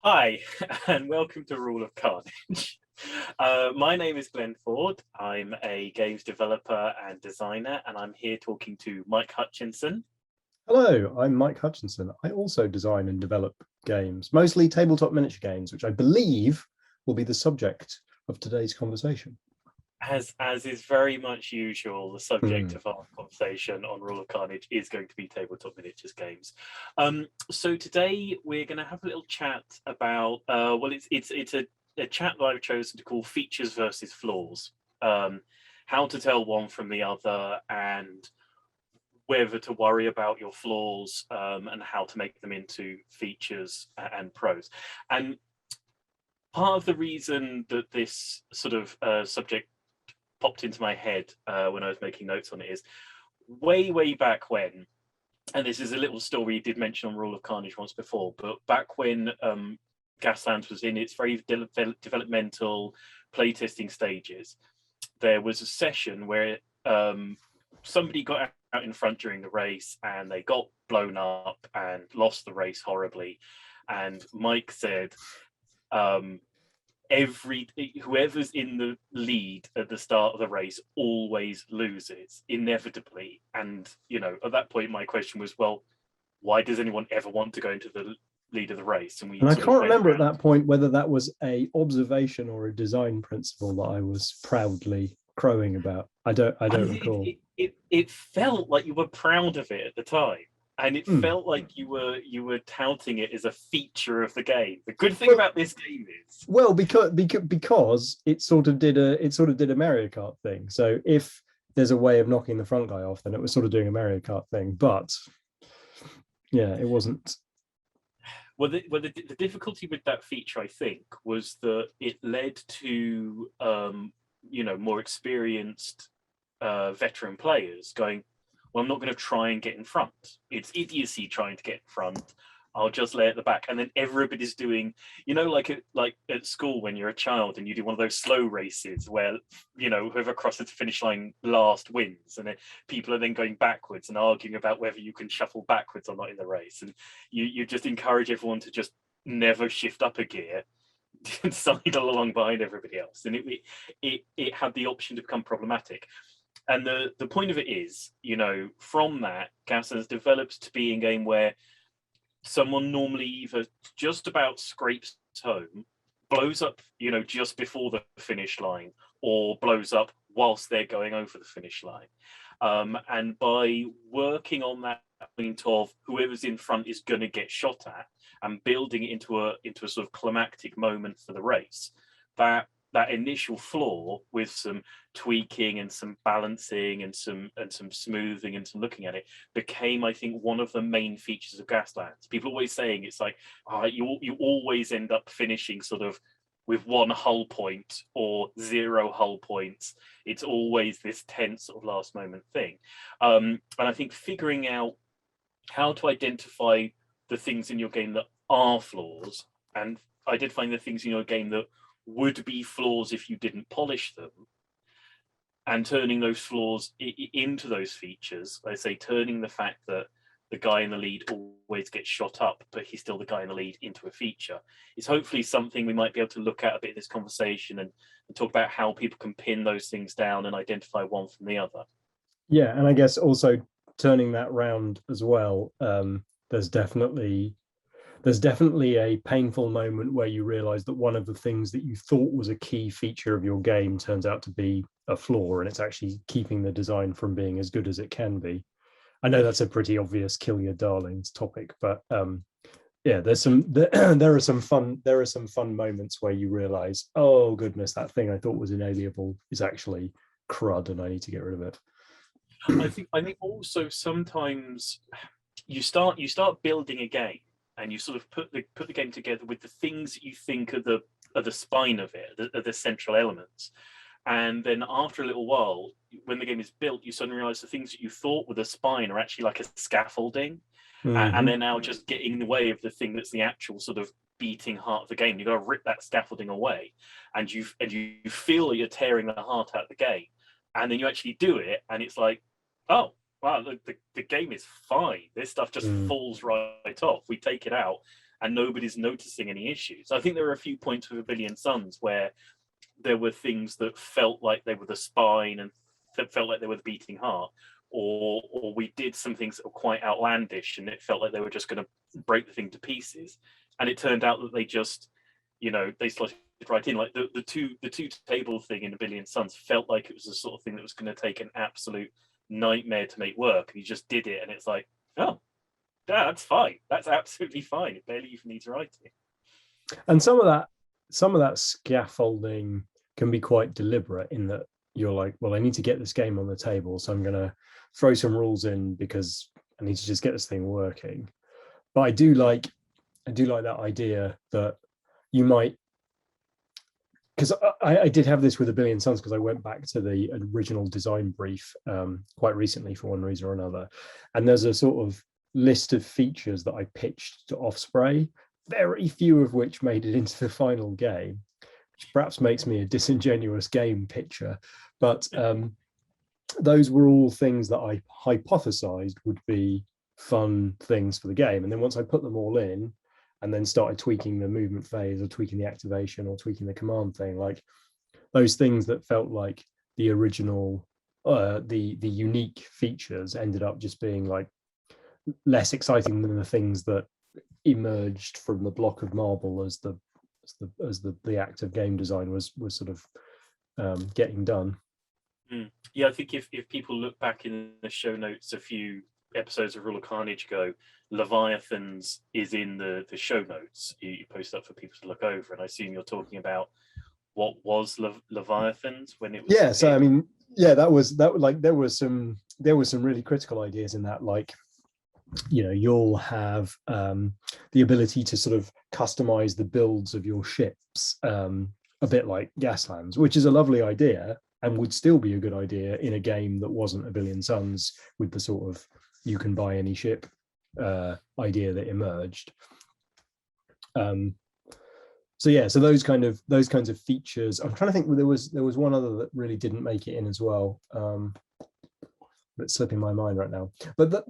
Hi, and welcome to Rule of Carnage. My name is Glenn Ford. I'm a games developer and designer, and I'm here talking to Mike Hutchinson. Hello, I'm Mike Hutchinson. I also design and develop games, mostly tabletop miniature games, which I believe will be the subject of today's conversation. As is very much usual, the subject Hmm. of our conversation on Rule of Carnage is going to be tabletop miniatures games. So today we're going to have a little chat about it's a chat that I've chosen to call features versus flaws. How to tell one from the other, and whether to worry about your flaws, and how to make them into features and pros. And part of the reason that this sort of subject popped into my head when I was making notes on it is way back when, and this is a little story you did mention on Rule of Carnage once before, but back when Gaslands was in its very developmental playtesting stages, there was a session where somebody got out in front during the race and they got blown up and lost the race horribly. And Mike said, every whoever's in the lead at the start of the race always loses inevitably. And at that point my question was, well, why does anyone ever want to go into the lead of the race? And we And I sort of can't went remember at around. that point whether that was a observation or a design principle that I was proudly crowing about. I don't recall. It felt like you were proud of it at the time, and it Hmm. felt like you were touting it as a feature of the game. The good thing Well, about this game is, well, because it sort of did a Mario Kart thing. So if there's a way of knocking the front guy off, then it was sort of doing a Mario Kart thing. But yeah, it wasn't. the difficulty with that feature, I think, was that it led to more experienced veteran players going, well, I'm not going to try and get in front. It's idiocy trying to get in front. I'll just lay at the back. And then everybody's doing, like at school when you're a child and you do one of those slow races where, whoever crosses the finish line last wins. And then people are then going backwards and arguing about whether you can shuffle backwards or not in the race. And you just encourage everyone to just never shift up a gear and sidle along behind everybody else. And it had the option to become problematic. And the point of it is, from that, Gaslands develops to be a game where someone normally either just about scrapes home, blows up, just before the finish line, or blows up whilst they're going over the finish line. And by working on that point of whoever's in front is going to get shot at, and building it into a sort of climactic moment for the race, that initial flaw with some tweaking and some balancing and some smoothing and some looking at it became, I think, one of the main features of Gaslands. People are always saying it's like, you always end up finishing sort of with one hull point or zero hull points. It's always this tense sort of last moment thing. And I think figuring out how to identify the things in your game that are flaws, and identifying the things in your game that would be flaws if you didn't polish them, and turning those flaws into those features. I say turning the fact that the guy in the lead always gets shot up, but he's still the guy in the lead, into a feature, is hopefully something we might be able to look at a bit in this conversation, and talk about how people can pin those things down and identify one from the other. Yeah, and I guess also turning that round as well. There's definitely there's definitely a painful moment where you realize that one of the things that you thought was a key feature of your game turns out to be a flaw, and it's actually keeping the design from being as good as it can be. I know that's a pretty obvious kill your darlings topic, but yeah, there are some fun moments where you realize, oh goodness, that thing I thought was inalienable is actually crud, and I need to get rid of it. I think also sometimes you start building a game, and you sort of put the game together with the things that you think are the spine of it, the central elements. And then after a little while, when the game is built, you suddenly realize the things that you thought were the spine are actually like a scaffolding, and Mm-hmm. they're now just getting in the way of the thing that's the actual sort of beating heart of the game. You've got to rip that scaffolding away, and you feel that you're tearing the heart out of the game, and then you actually do it, and it's like, oh wow, the game is fine. This stuff just Mm. falls right off. We take it out, and nobody's noticing any issues. I think there are a few points with A Billion Suns where there were things that felt like they were the spine and felt like they were the beating heart, or we did some things that were quite outlandish and it felt like they were just going to break the thing to pieces, and it turned out that they just, they slotted right in. Like the two table thing in A Billion Suns felt like it was the sort of thing that was going to take an absolute nightmare to make work, and you just did it, and it's like, oh, that's fine, that's absolutely fine, it barely even needs writing. And some of that scaffolding can be quite deliberate in that you're like, well, I need to get this game on the table, so I'm going to throw some rules in because I need to just get this thing working. But I do like that idea that you might, because I did have this with A Billion Suns, because I went back to the original design brief quite recently for one reason or another, and there's a sort of list of features that I pitched to Offspray, very few of which made it into the final game, which perhaps makes me a disingenuous game pitcher. But those were all things that I hypothesized would be fun things for the game. And then once I put them all in and then started tweaking the movement phase or tweaking the activation or tweaking the command thing, like those things that felt like the original, the unique features ended up just being like less exciting than the things that emerged from the block of marble as the act of game design was sort of getting done. Yeah, I think if people look back in the show notes a few episodes of Rule of Carnage ago, Leviathans is in the show notes. You post up for people to look over, and I assume you're talking about what was Leviathans when it was. Yeah, so I mean, yeah, that like there was some really critical ideas in that, like, you'll have the ability to sort of customize the builds of your ships, a bit like Gaslands, which is a lovely idea and would still be a good idea in a game that wasn't A Billion Suns, with the sort of you can buy any ship idea that emerged. So yeah, so those kinds of features. I'm trying to think. There was one other that really didn't make it in as well. That's slipping my mind right now. But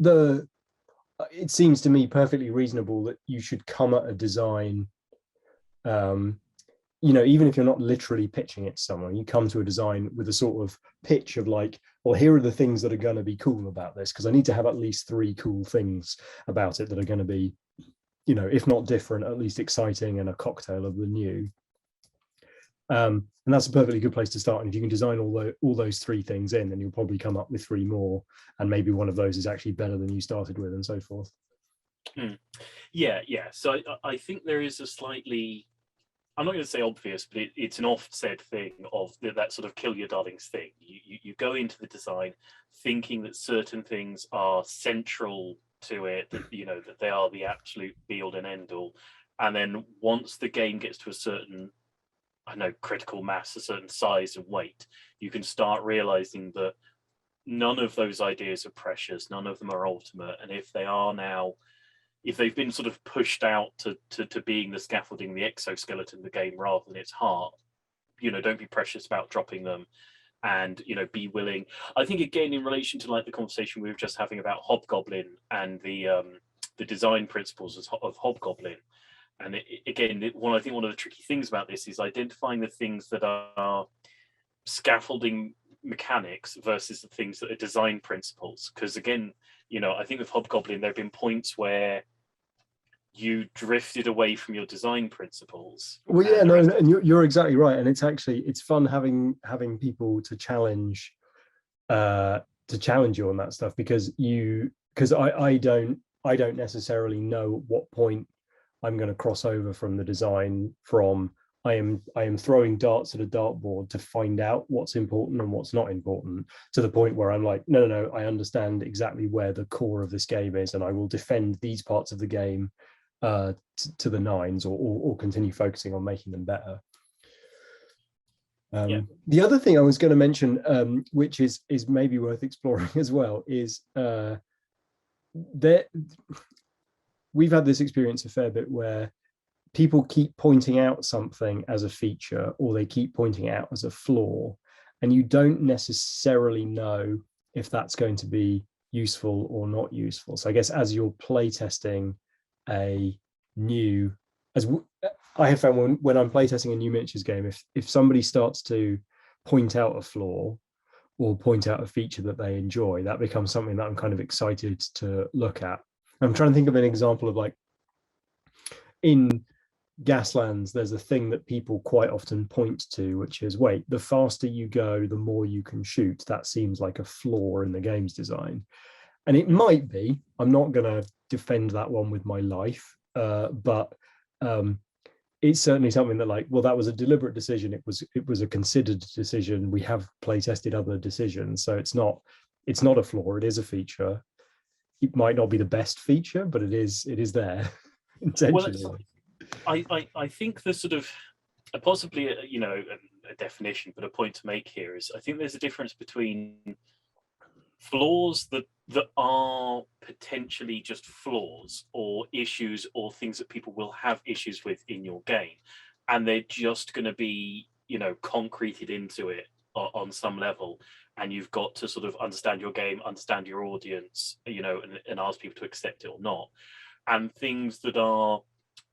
it seems to me perfectly reasonable that you should come at a design, even if you're not literally pitching it to someone, you come to a design with a sort of pitch of like, well, here are the things that are going to be cool about this, because I need to have at least 3 cool things about it that are going to be, if not different, at least exciting and a cocktail of the new. And that's a perfectly good place to start. And if you can design all those 3 things in, then you'll probably come up with 3 more, and maybe one of those is actually better than you started with, and so forth. Yeah. So I think there is a slightly, I'm not going to say obvious, but it's an oft said thing of that sort of kill your darlings thing. You go into the design thinking that certain things are central to it, that that they are the absolute be all and end all, and then once the game gets to a certain, critical mass, a certain size and weight, you can start realizing that none of those ideas are precious, none of them are ultimate, and if they've been sort of pushed out to being the scaffolding, the exoskeleton of the game rather than its heart, don't be precious about dropping them, and be willing. I think, again, in relation to like the conversation we were just having about Hobgoblin and the design principles of Hobgoblin, and I think one of the tricky things about this is identifying the things that are scaffolding mechanics versus the things that are design principles. Because again, I think with Hobgoblin there have been points where you drifted away from your design principles. Well, yeah, no, and you're exactly right, and it's fun having people to challenge you on that stuff, because I don't necessarily know at what point I'm going to cross over from the design from I am throwing darts at a dartboard to find out what's important and what's not important, to the point where I'm like, no, I understand exactly where the core of this game is, and I will defend these parts of the game to the nines, or continue focusing on making them better. The other thing I was going to mention, which is maybe worth exploring as well, is we've had this experience a fair bit where people keep pointing out something as a feature, or they keep pointing out as a flaw, and you don't necessarily know if that's going to be useful or not useful. So I guess as you're playtesting a new as I have found when I'm playtesting a new miniatures game, if somebody starts to point out a flaw or point out a feature that they enjoy, that becomes something that I'm kind of excited to look at. I'm trying to think of an example of like in Gaslands, there's a thing that people quite often point to, which is, wait, the faster you go, the more you can shoot. That seems like a flaw in the game's design. And it might be. I'm not going to defend that one with my life, but it's certainly something that, like, well, that was a deliberate decision. It was a considered decision. We have play tested other decisions, so it's not a flaw. It is a feature. It might not be the best feature, but it is there intentionally. Well, I think there's sort of possibly a definition, but a point to make here is I think there's a difference between flaws that are potentially just flaws or issues or things that people will have issues with in your game, and they're just going to be concreted into it on some level, and you've got to sort of understand your game, understand your audience, and ask people to accept it or not. And things that are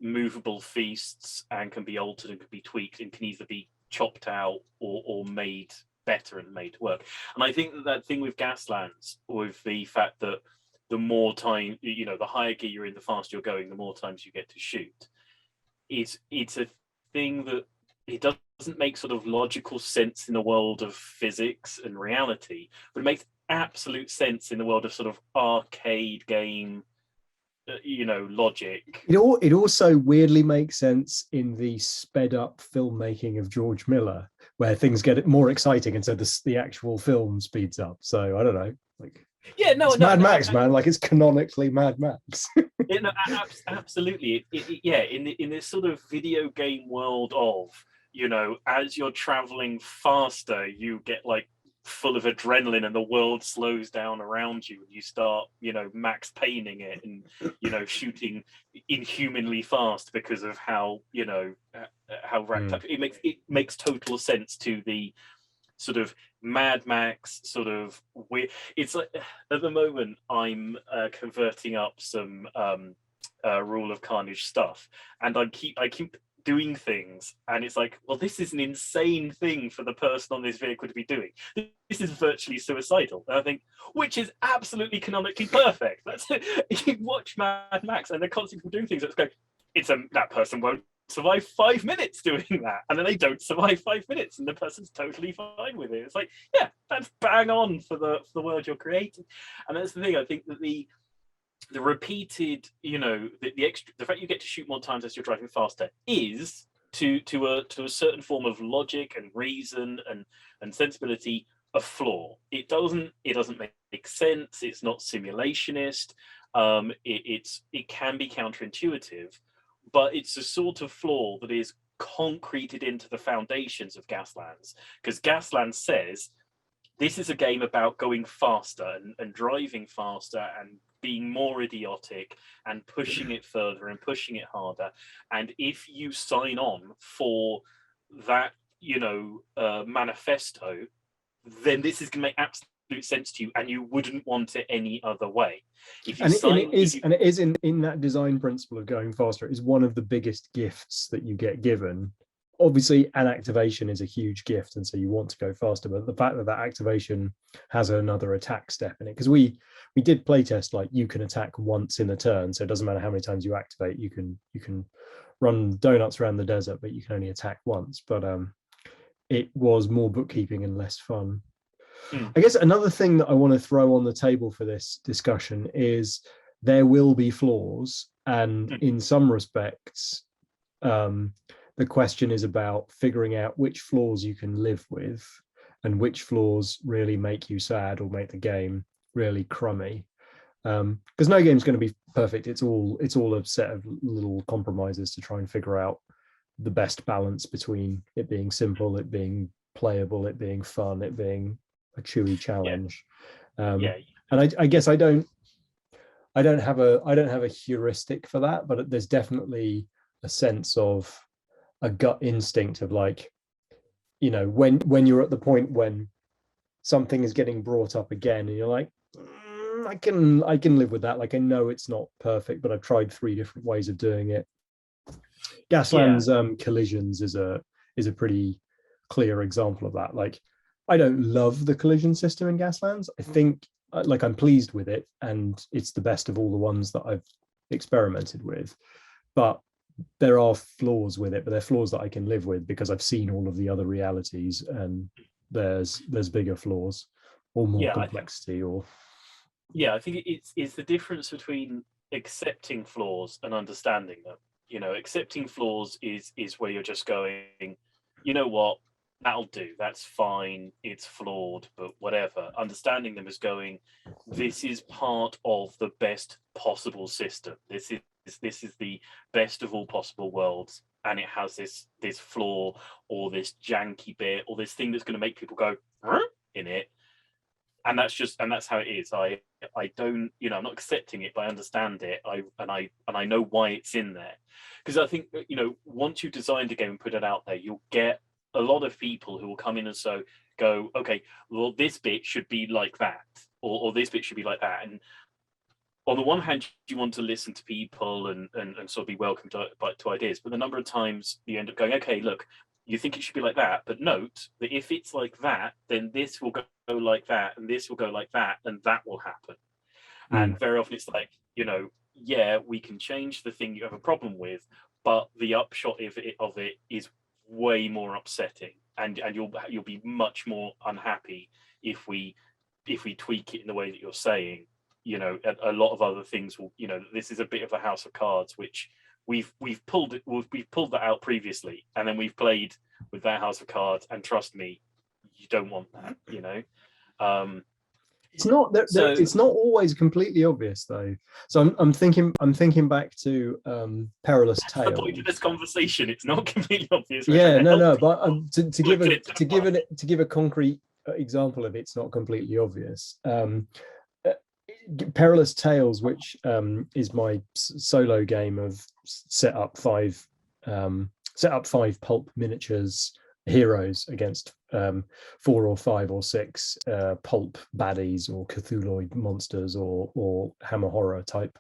movable feasts and can be altered and can be tweaked and can either be chopped out or made better and made work. And I think that thing with Gaslands, with the fact that the more time, the higher gear you're in, the faster you're going, the more times you get to shoot, it's a thing that it doesn't make sort of logical sense in the world of physics and reality, but it makes absolute sense in the world of sort of arcade game logic. It also weirdly makes sense in the sped up filmmaking of George Miller, where things get more exciting, and so the actual film speeds up. So I don't know, like, yeah, no, it's Mad Max, man. Like, it's canonically Mad Max. Absolutely. Yeah, in this sort of video game world of as you're traveling faster, you get like full of adrenaline and the world slows down around you and you start Max Payneing it and shooting inhumanly fast because of how how racked up it makes total sense to the sort of Mad Max sort of weird. It's like at the moment I'm converting up some Rule of Carnage stuff, and I keep doing things, and it's like, well, this is an insane thing for the person on this vehicle to be doing. This is virtually suicidal. And I think, which is absolutely canonically perfect. That's you watch Mad Max, and they're constantly doing things that's going, that person won't survive 5 minutes doing that, and then they don't survive 5 minutes, and the person's totally fine with it. It's like, yeah, that's bang on for the world you're creating. And that's the thing. I think that the repeated, the fact you get to shoot more times as you're driving faster is to a certain form of logic and reason and sensibility a flaw. It doesn't make sense. It's not simulationist. It can be counterintuitive, but it's a sort of flaw that is concreted into the foundations of Gaslands, because Gaslands says this is a game about going faster and driving faster and being more idiotic and pushing it further and pushing it harder. And if you sign on for that, manifesto, then this is going to make absolute sense to you, and you wouldn't want it any other way. If you it is in that design principle of going faster, it is one of the biggest gifts that you get given. Obviously, an activation is a huge gift, and so you want to go faster. But the fact that activation has another attack step in it, because we did playtest, like, you can attack once in a turn, so it doesn't matter how many times you activate. You can run donuts around the desert, but you can only attack once. But it was more bookkeeping and less fun. I guess another thing that I want to throw on the table for this discussion is there will be flaws, and in some respects, the question is about figuring out which flaws you can live with and which flaws really make you sad or make the game really crummy. Because no game's going to be perfect. It's all a set of little compromises to try and figure out the best balance between it being simple, it being playable, it being fun, it being a chewy challenge. And I guess I don't have a heuristic for that, but there's definitely a sense of a gut instinct of, like, when you're at the point when something is getting brought up again and you're like, I can live with that. Like, I know it's not perfect, but I've tried 3 different ways of doing it. Yeah, Gaslands collisions is a pretty clear example of that. Like, I don't love the collision system in Gaslands. I think like I'm pleased with it, and it's the best of all the ones that I've experimented with. But there are flaws with it, but they're flaws that I can live with because I've seen all of the other realities, and there's bigger flaws or more yeah, complexity or I think it's the difference between accepting flaws and understanding them. You know, accepting flaws is where you're just going, you know what, that'll do. That's fine. It's flawed, but whatever. Understanding them is going, this is part of the best possible system. This is the best of all possible worlds, and it has this flaw or this janky bit or this thing that's going to make people go "Huh?" in it, and that's how it is. I don't, I'm not accepting it, but I understand it. I know why it's in there, because I think once you've designed a game and put it out there, you'll get a lot of people who will come in and so go, okay, well, this bit should be like that, or this bit should be like that. And on the one hand, you want to listen to people and sort of be welcome to ideas, but the number of times you end up going, okay, look, you think it should be like that, but note that if it's like that, then this will go like that, and this will go like that, and that will happen. mm. And very often it's like, yeah, we can change the thing you have a problem with, but the upshot of it is way more upsetting, and you'll be much more unhappy if we tweak it in the way that you're saying. A lot of other things will, this is a bit of a house of cards, which we've pulled that out previously, and then we've played with that house of cards, and trust me, you don't want that. Um, It's not so it's not always completely obvious though. So I'm thinking back to Perilous that's the point of Tales. this conversation. It's not completely obvious. We're trying Yeah, to no, help no, but people to give look a at it to the past. to give a concrete example of it's not completely obvious. Uh, Perilous Tales, which is my solo game of set up 5 pulp miniatures heroes against 4 or 5 or 6 pulp baddies or Cthulhu monsters or Hammer horror type,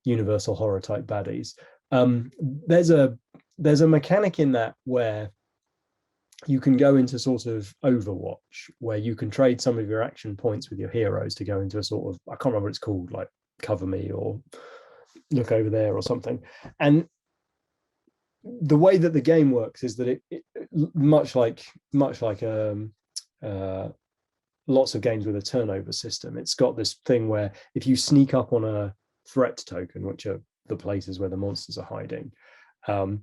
universal horror type baddies. Um, there's a there's a mechanic in that where you can go into sort of Overwatch, where you can trade some of your action points with your heroes to go into a sort of, I can't remember what it's called, like cover me or look over there or something. And the way that the game works is that it much like uh, lots of games with a turnover system, it's got this thing where if you sneak up on a threat token, which are the places where the monsters are hiding,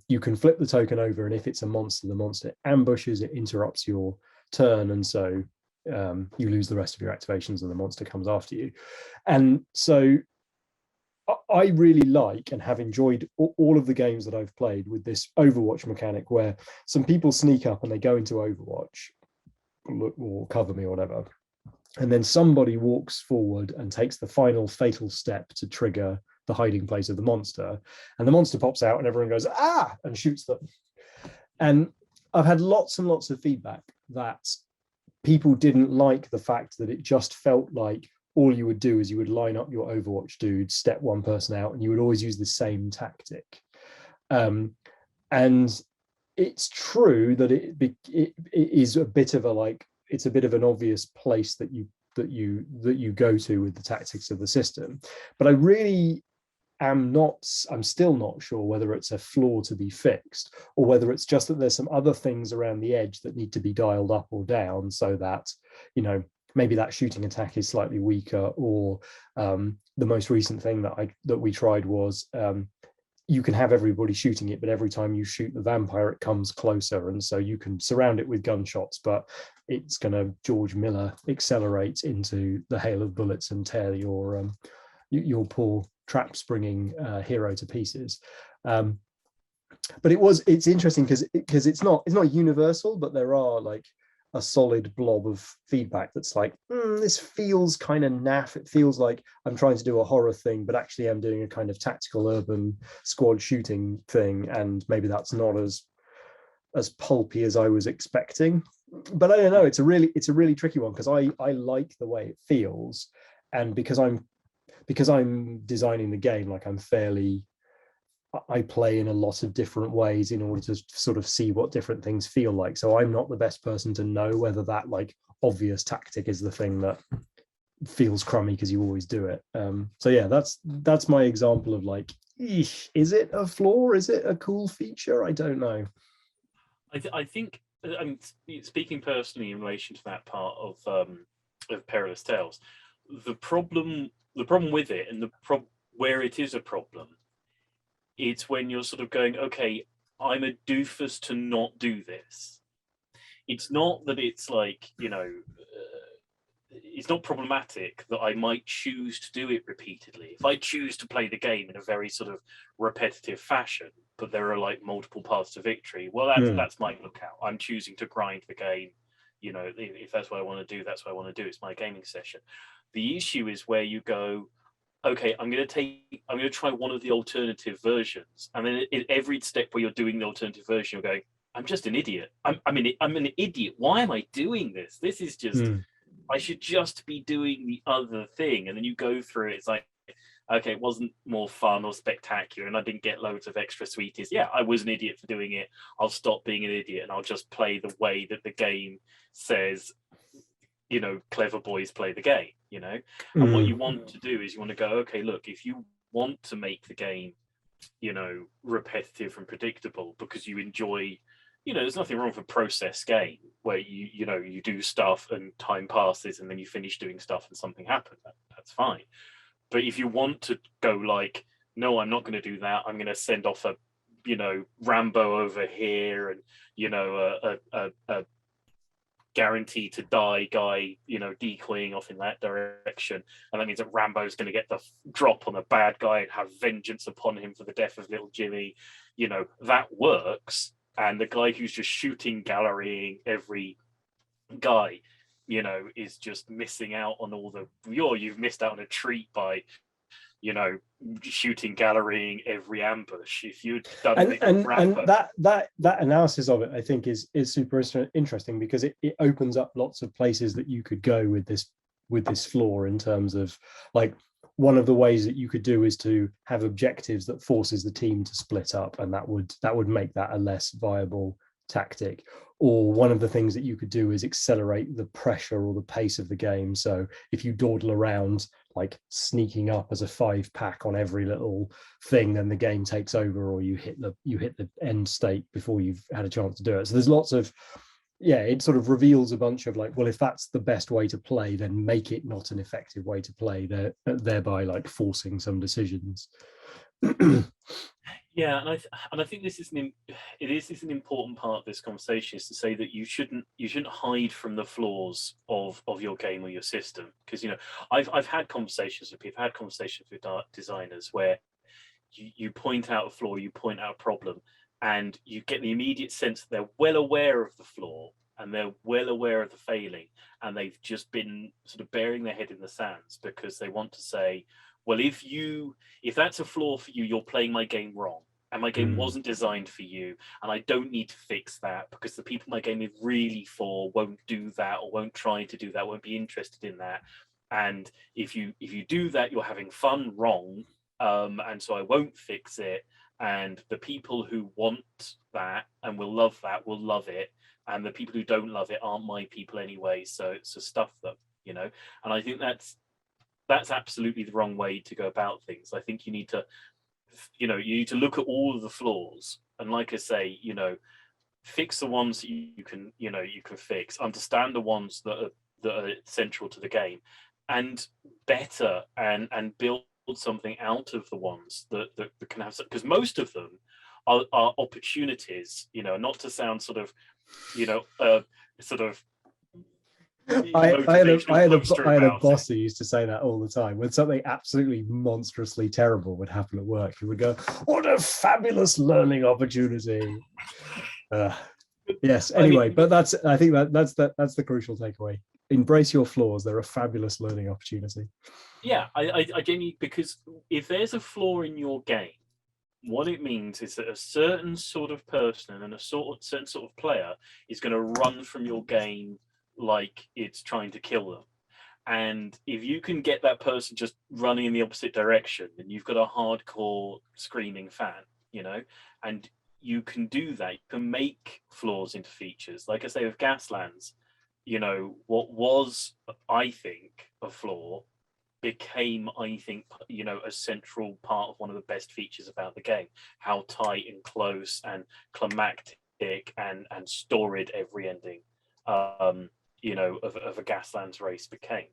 you can flip the token over, and if it's a monster, the monster ambushes, it interrupts your turn, and so you lose the rest of your activations and the monster comes after you. And so I really like and have enjoyed all of the games that I've played with this Overwatch mechanic, where some people sneak up and they go into Overwatch or cover me or whatever, and then somebody walks forward and takes the final fatal step to trigger the hiding place of the monster, and the monster pops out and everyone goes ah and shoots them. And I've had lots and lots of feedback that people didn't like the fact that it just felt like all you would do is you would line up your Overwatch dude, step one person out, and you would always use the same tactic. And it's true that it is a bit of a like, it's a bit of an obvious place that you go to with the tactics of the system. But I really I'm still not sure whether it's a flaw to be fixed or whether it's just that there's some other things around the edge that need to be dialed up or down so that, maybe that shooting attack is slightly weaker, or the most recent thing that we tried was you can have everybody shooting it, but every time you shoot the vampire, it comes closer. And so you can surround it with gunshots, but it's going to George Miller accelerate into the hail of bullets and tear your poor trap springing hero to pieces. But it's interesting because it's not universal, but there are like a solid blob of feedback that's like, this feels kind of naff. It feels like I'm trying to do a horror thing, but actually I'm doing a kind of tactical urban squad shooting thing, and maybe that's not as pulpy as I was expecting. But I don't know. It's a really tricky one because I like the way it feels, and because I'm designing the game, like I play in a lot of different ways in order to sort of see what different things feel like. So I'm not the best person to know whether that like obvious tactic is the thing that feels crummy because you always do it. So yeah, that's my example of like, is it a flaw? Is it a cool feature? I don't know. I think, I'm speaking personally in relation to that part of Perilous Tales. The problem with it, and where it is a problem, it's when you're sort of going, okay, I'm a doofus to not do this. It's not that it's like, it's not problematic that I might choose to do it repeatedly. If I choose to play the game in a very sort of repetitive fashion, but there are like multiple paths to victory, well, that's my lookout. I'm choosing to grind the game. If that's what I want to do, that's what I want to do. It's my gaming session. The issue is where you go, okay, I'm going to try one of the alternative versions, and then in every step where you're doing the alternative version, you're going, I'm just an idiot. I'm an idiot. Why am I doing this? This is just. I should just be doing the other thing. And then you go through it, it's like, okay, it wasn't more fun or spectacular, and I didn't get loads of extra sweeties. Yeah, I was an idiot for doing it. I'll stop being an idiot and I'll just play the way that the game says, clever boys play the game, And what you want to do is you want to go, okay, look, if you want to make the game, repetitive and predictable because you enjoy, there's nothing wrong with a process game where you do stuff and time passes and then you finish doing stuff and something happens. That's fine. But if you want to go like, no, I'm not going to do that. I'm going to send off a, Rambo over here, and a guarantee to die guy, decoying off in that direction, and that means that Rambo's going to get the drop on the bad guy and have vengeance upon him for the death of little Jimmy. That works. And the guy who's just shooting gallerying every guy, is just missing out on all the. You've missed out on a treat by, shooting gallerying every ambush. If you'd done and that analysis of it, I think, is super interesting because it opens up lots of places that you could go with this flaw in terms of like. One of the ways that you could do is to have objectives that forces the team to split up, and that would make that a less viable tactic. Or one of the things that you could do is accelerate the pressure or the pace of the game. So if you dawdle around like sneaking up as a 5-pack on every little thing, then the game takes over, or you hit the end state before you've had a chance to do it. So there's lots of it sort of reveals a bunch of like, well, if that's the best way to play, then make it not an effective way to play, thereby like forcing some decisions. Yeah, and I think this is an important part of this conversation, is to say that you shouldn't hide from the flaws of your game or your system, because I've had conversations with people, had conversations with designers where you point out a flaw, you point out a problem, and you get the immediate sense that they're well aware of the flaw and they're well aware of the failing, and they've just been sort of burying their head in the sands because they want to say, well, if that's a flaw for you, you're playing my game wrong, and my game wasn't designed for you, and I don't need to fix that because the people my game is really for won't do that, or won't try to do that, won't be interested in that. And if you do that, you're having fun wrong, and so I won't fix it. And the people who want that and will love it, and the people who don't love it aren't my people anyway. So stuff them, And I think that's absolutely the wrong way to go about things. I think you need to look at all of the flaws, and like I say, fix the ones that you can fix, understand the ones that are central to the game, and better and build something out of the ones that can have, because most of them are opportunities, not to sound sort of I had a boss who used to say that all the time. When something absolutely monstrously terrible would happen at work, he would go, "What a fabulous learning opportunity!" Yes. Anyway, but I think that's the crucial takeaway. Embrace your flaws; they're a fabulous learning opportunity. Yeah, I genuinely, because if there's a flaw in your game, what it means is that a certain sort of person and a certain sort of player is going to run from your game like it's trying to kill them. And if you can get that person just running in the opposite direction, then you've got a hardcore screaming fan, and you can do that. You can make flaws into features. Like I say with Gaslands, what was, I think, a flaw became, I think, a central part of one of the best features about the game. How tight and close and climactic and storied every ending, of a Gaslands race became.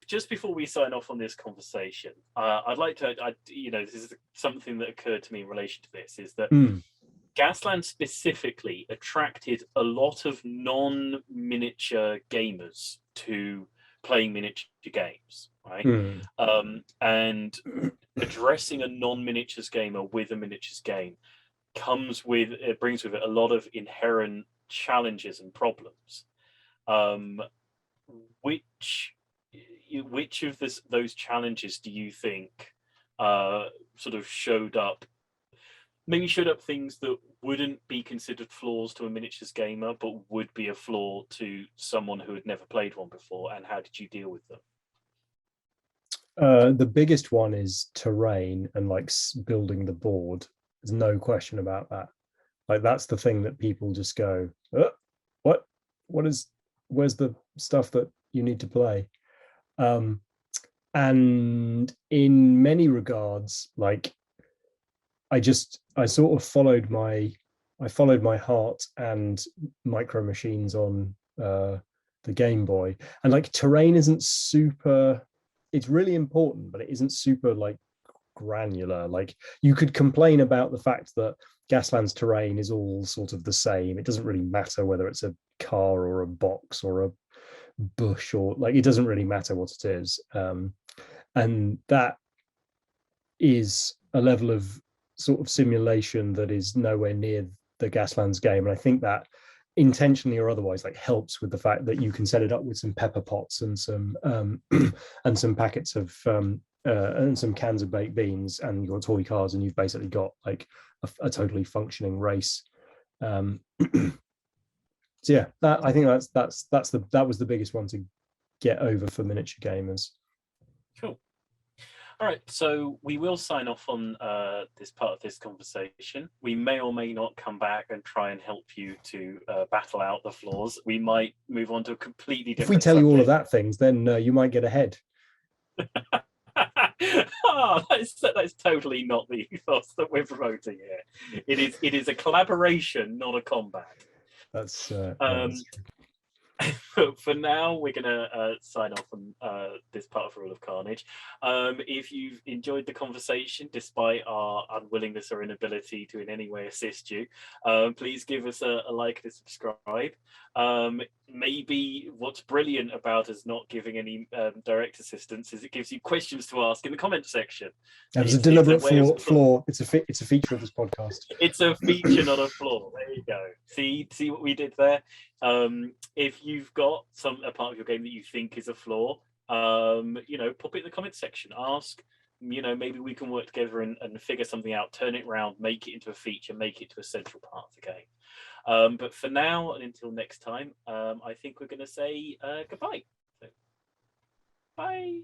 Just before we sign off on this conversation, I'd like to, this is something that occurred to me in relation to this, is that Gasland specifically attracted a lot of non-miniature gamers to playing miniature games, right? And addressing a non-miniatures gamer with a miniatures game brings with it a lot of inherent challenges and problems. Which of those challenges do you think sort of showed up things that wouldn't be considered flaws to a miniatures gamer, but would be a flaw to someone who had never played one before, and how did you deal with them? The biggest one is terrain and like building the board. There's no question about that. Like that's the thing that people just go, where's the stuff that you need to play? And in many regards, like I sort of followed my heart and Micro Machines on the Game Boy, and like terrain isn't super, it's really important, but it isn't super like granular. Like you could complain about the fact that Gaslands terrain is all sort of the same. It doesn't really matter whether it's a car or a box or a bush, or like it doesn't really matter what it is. And that is a level of sort of simulation that is nowhere near the Gaslands game. And I think that intentionally or otherwise like helps with the fact that you can set it up with some pepper pots and some and some packets of and some cans of baked beans and your toy cars, and you've basically got like a totally functioning race. So yeah, I think that was the biggest one to get over for miniature gamers. Cool. All right, so we will sign off on this part of this conversation. We may or may not come back and try and help you to battle out the flaws. We might move on to a completely different. If we tell you all of that things, then you might get ahead. That's totally not the ethos that we're promoting here. It is a collaboration, not a combat. That's for now, we're going to sign off on this part of Rule of Carnage. If you've enjoyed the conversation, despite our unwillingness or inability to in any way assist you, please give us a like and a subscribe. Maybe what's brilliant about us not giving any direct assistance is it gives you questions to ask in the comment section. That was a deliberate flaw. It's a feature of this podcast. It's a feature, not a flaw. There you go. See what we did there? If you've got a part of your game that you think is a flaw, pop it in the comment section. Ask, maybe we can work together and figure something out, turn it around, make it into a feature, make it to a central part of the game. But for now, and until next time, I think we're going to say goodbye. So, bye.